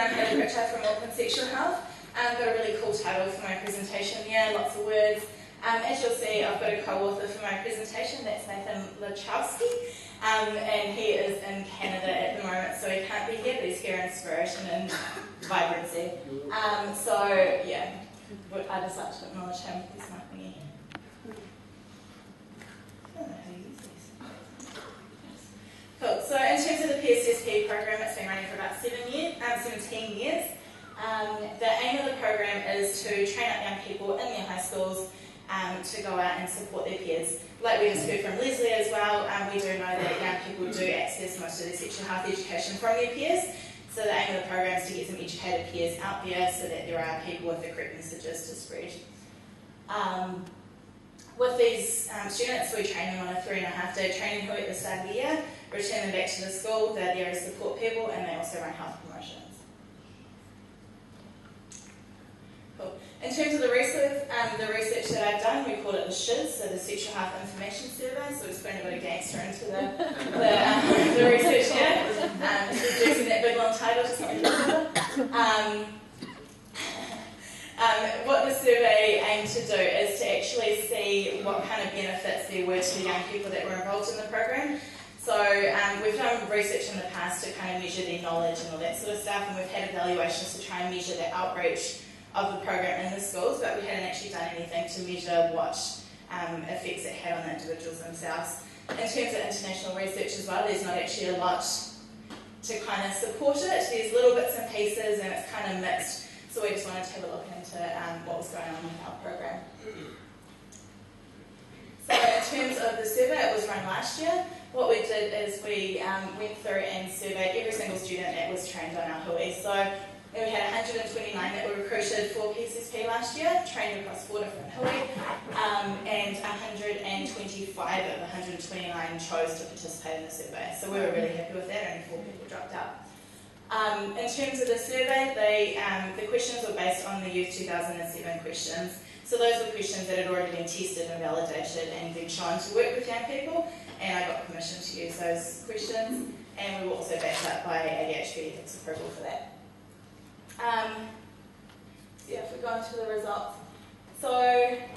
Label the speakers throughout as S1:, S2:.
S1: I'm Haley Pritchard from Auckland Sexual Health. I've got a really cool title for my presentation here, lots of words. As you'll see, I've got a co-author for my presentation, that's Lachowsky, and he is in Canada at the moment, so he can't be here, but he's here in inspiration and vibrancy. So, yeah, I just like to acknowledge him, he's my thingy. I don't know how to use these. Cool, so in terms of the PSSP program, it's been running for about 17 years. The aim of the program is to train up young people in their high schools to go out and support their peers. Like we just heard from Leslie as well, we do know that young people do access most of their sexual health education from their peers. So the aim of the program is to get some educated peers out there so that there are people with the correct messages to spread. With these students, we train them on a 3.5-day training hui at the start of the year, return them back to the school, they're there to support people, and they also run health promotions. Cool. In terms of the research that I've done, we call it the SHIS, so the Sexual Health Information Survey, so we're just putting a bit of gangster into the research here, reducing that big long title to something better. What the survey aimed to do is to actually see what kind of benefits there were to the young people that were involved in the program. So we've done research in the past to kind of measure their knowledge and all that sort of stuff, and we've had evaluations to try and measure the outreach of the program in the schools, but we hadn't actually done anything to measure what effects it had on the individuals themselves. In terms of international research as well, there's not actually a lot to kind of support it. There's little bits and pieces and it's kind of mixed, so we just wanted to have a look into what was going on with our program. So in terms of the survey, it was run last year. What we did is we went through and surveyed every single student that was trained on our hui. So we had 129 that were recruited for PSSP last year, trained across 4 different hui, and 125 of the 129 chose to participate in the survey. So we were really happy with that, only 4 people dropped out. In terms of the survey, the questions were based on the Youth 2007 questions. So those were questions that had already been tested and validated and been shown to work with young people, and I got permission to use those questions, and we were also backed up by ADHD ethics approval for that. So yeah, if we go on to the results. So,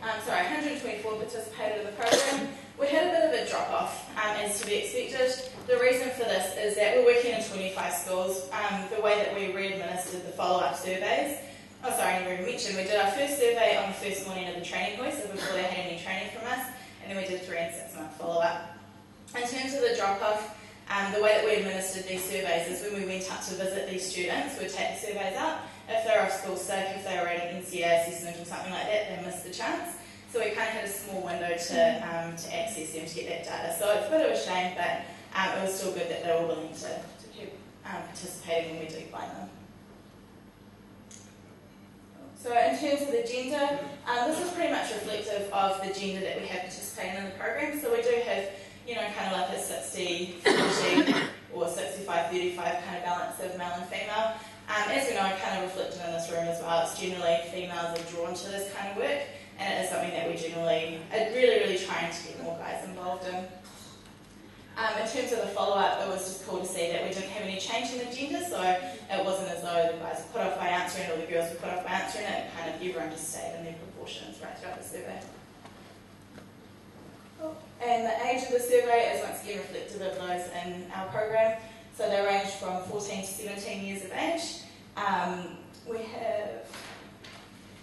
S1: 124 participated in the program. We had a bit of a drop-off, as to be expected. The reason for this is that we're working in 25 schools. The way that we re-administered the follow-up surveys, I already mentioned, we did our first survey on the first morning of the training hui, so before they had any training from us, and then we did 3 and 6 month follow-up. In terms of the drop-off, the way that we administered these surveys is when we went out to visit these students, we'd take the surveys out. If they were off school sick, if they were rating NCA assessment or something like that, they missed the chance. So we kind of had a small window to access them to get that data. So it's a bit of a shame, but it was still good that they were willing to keep participating when we do find them. So in terms of the gender, this is pretty much reflective of the gender that we have participating in the program. So we do have, kind of like a 60-40 or 65-35 kind of balance of male and female. As we know, kind of reflected in this room as well, it's generally females are drawn to this kind of work, and it is something that we generally are really trying to get more guys involved in. In terms of the follow-up, it was just cool to see that we didn't have any change in the gender, so it wasn't as though the guys were put off by answering or the girls were put off by answering it. Kind of everyone just stayed in their proportions right throughout the survey. And the age of the survey is once again reflective of those in our program. So they range from 14 to 17 years of age. Our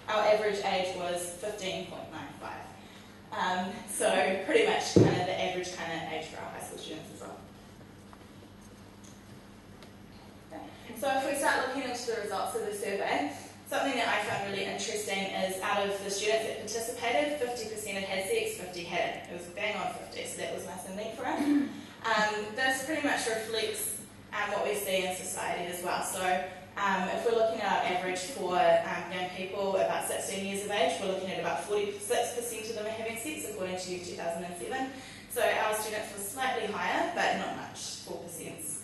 S1: average age was 15.95. So pretty much kind of the average kind of age for our high school students as well. Okay. So if we start looking into the results of the survey, something that I found really interesting is out of the students that participated, 50% had sex, 50 hadn't. It was bang on 50, so that was nice and neat for us. This pretty much reflects what we see in society as well. So if we're looking at our average for young people about 16 years of age, we're looking at about 46% of them are having sex according to Youth 2007. So our students were slightly higher, but not much, 4%,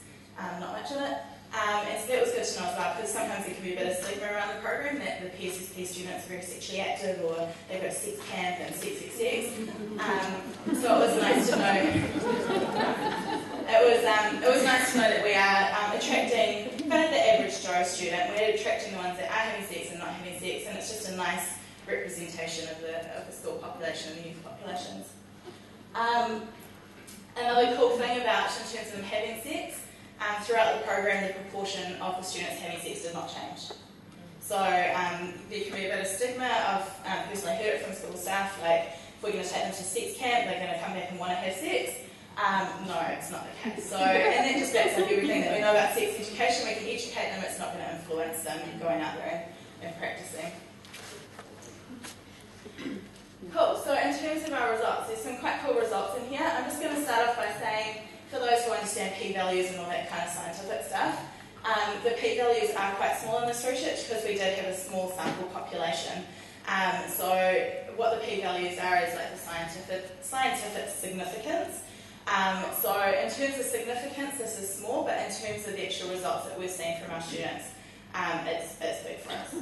S1: not much of it. And so that was good to know as well, because sometimes there can be a bit of stigma around the program that the PSSP students are very sexually active or they've got sex camp and sex. So it was nice to know. It was nice to know that we are attracting kind of the average Joe, student. We're attracting the ones that are having sex and not having sex, and it's just a nice representation of the school population and the youth populations. Another cool thing about, in terms of them having sex, throughout the program, the proportion of the students having sex did not change. So there can be a bit of stigma of, personally I heard it from school staff, like, if we're going to take them to sex camp, they're going to come back and want to have sex. No, it's not the case. So, and that just backs up everything that we know about sex education. We can educate them, it's not going to influence them going out there and practicing. Cool, so in terms of our results, there's some quite cool results in here. I'm just going to start off by saying, for those who understand p-values and all that kind of scientific stuff, the p-values are quite small in this research because we did have a small sample population. So what the p-values are is like the scientific significance. So in terms of significance, this is small, but in terms of the actual results that we've seen from our students, it's big for us.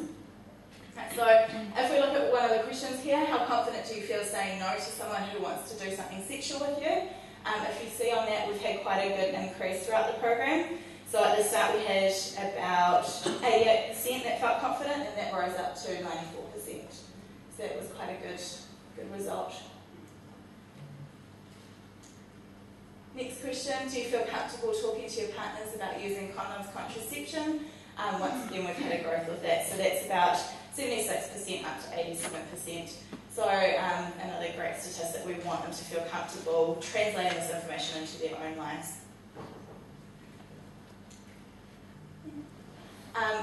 S1: So if we look at one of the questions here, how confident do you feel saying no to someone who wants to do something sexual with you? If you see on that, we've had quite a good increase throughout the program. So at the start we had about 88% that felt confident, and that rose up to 94%. So that was quite a good result. Next question, do you feel comfortable talking to your partners about using condoms, contraception? Once again, we've had a growth with that. So that's about 76% up to 87%. So another great statistic, we want them to feel comfortable translating this information into their own lives.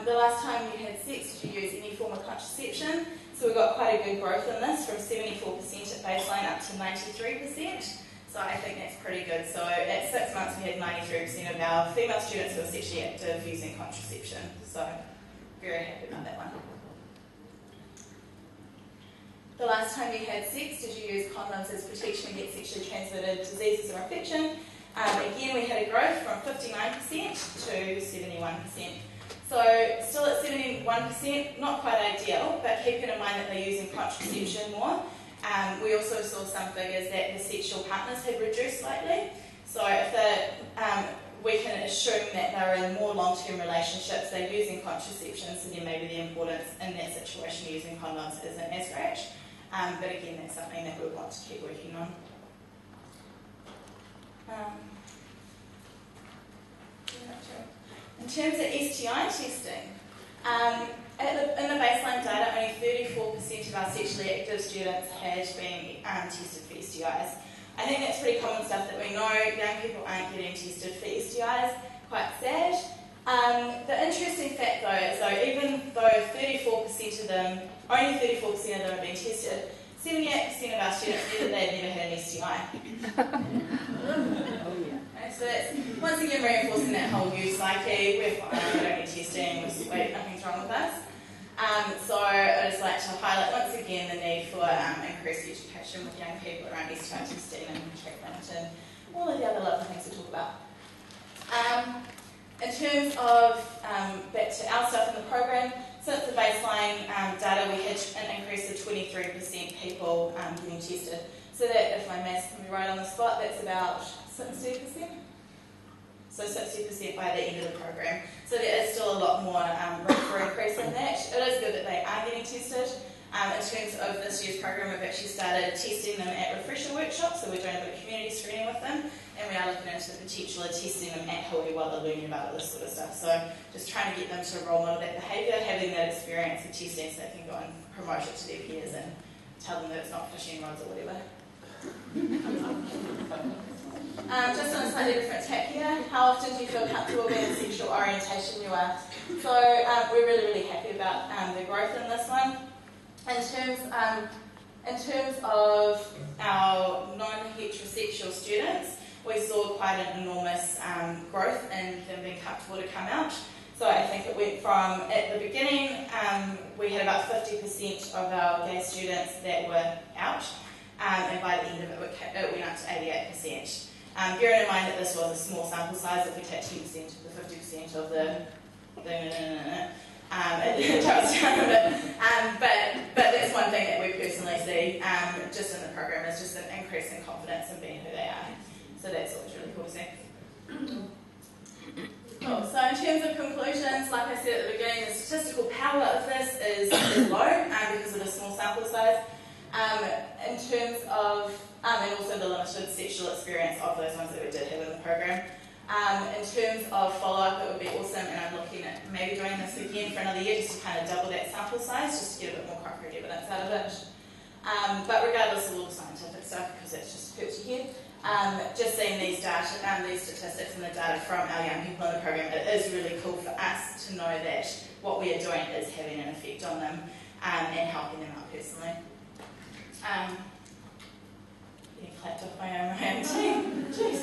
S1: The last time you had sex, did you use any form of contraception? So we got quite a good growth in this, from 74% at baseline up to 93%. So I think that's pretty good. So at 6 months we had 93% of our female students who were sexually active using contraception. So very happy about that one. The last time you had sex, did you use condoms as protection against sexually transmitted diseases or infection? Again, we had a growth from 59% to 71%. So still at 71%, not quite ideal, but keeping in mind that they're using contraception more. We also saw some figures that the sexual partners had reduced slightly. So if we can assume that they're in more long-term relationships, they're using contraception, so then maybe the importance in that situation using condoms isn't as great. But again, that's something that we want to keep working on. In terms of STI testing, in the baseline data, only 34% of our sexually active students had been tested for STIs. I think that's pretty common stuff that we know. Young people aren't getting tested for STIs, quite sad. The interesting fact though is even though 34% of them, only 34% of them have been tested, 78% of our students said that they've never had an STI. So that's once again reinforcing that whole youth psyche. We're fine, we don't need testing, wait, nothing's wrong with us. So I'd just like to highlight once again the need for increased education with young people around STI testing and treatment and all of the other lovely things to talk about. In terms of, back to our stuff in the program, since the baseline data we had an increase of 23% people getting tested. So that, if my maths can be right on the spot, that's about 60%. So 60% by the end of the program. So there is still a lot more room for increase in that. It is good that they are getting tested. In terms of this year's program, we've actually started testing them at refresher workshops, so we're doing a bit of community screening with them, and we are looking into the potential of testing them at Hui while they're learning about all this sort of stuff. So just trying to get them to role model that behaviour, having that experience of testing so they can go and promote it to their peers and tell them that it's not fishing rods or whatever. Just on a slightly different tack here, how often do you feel comfortable being the sexual orientation you are? So we're really happy about the growth in this one. In terms of our non-heterosexual students, we saw quite an enormous growth in them being comfortable to come out. So I think it went from, at the beginning, we had about 50% of our gay students that were out, and by the end of it, it went up to 88%. Bearing in mind that this was a small sample size, if we take 10% of the 50% of the it drops down a bit. But that's one thing that we personally see just in the program is just an increase in confidence in being who they are. So that's always really cool to see. Cool. So in terms of conclusion, conclusions, like I said at the beginning, the statistical power of this is low because of the small sample size. In terms of, and also the limited sexual experience of those ones that we did have in the program. In terms of follow-up, it would be awesome, and I'm looking at maybe doing this again for another year just to kind of double that sample size, just to get a bit more concrete evidence out of it. But regardless of all the scientific stuff, because that's just hurts your head, just seeing these data, these statistics and the data from our young people in the program, it is really cool for us to know that what we are doing is having an effect on them and helping them out personally. Getting clapped off by my own team. Jeez.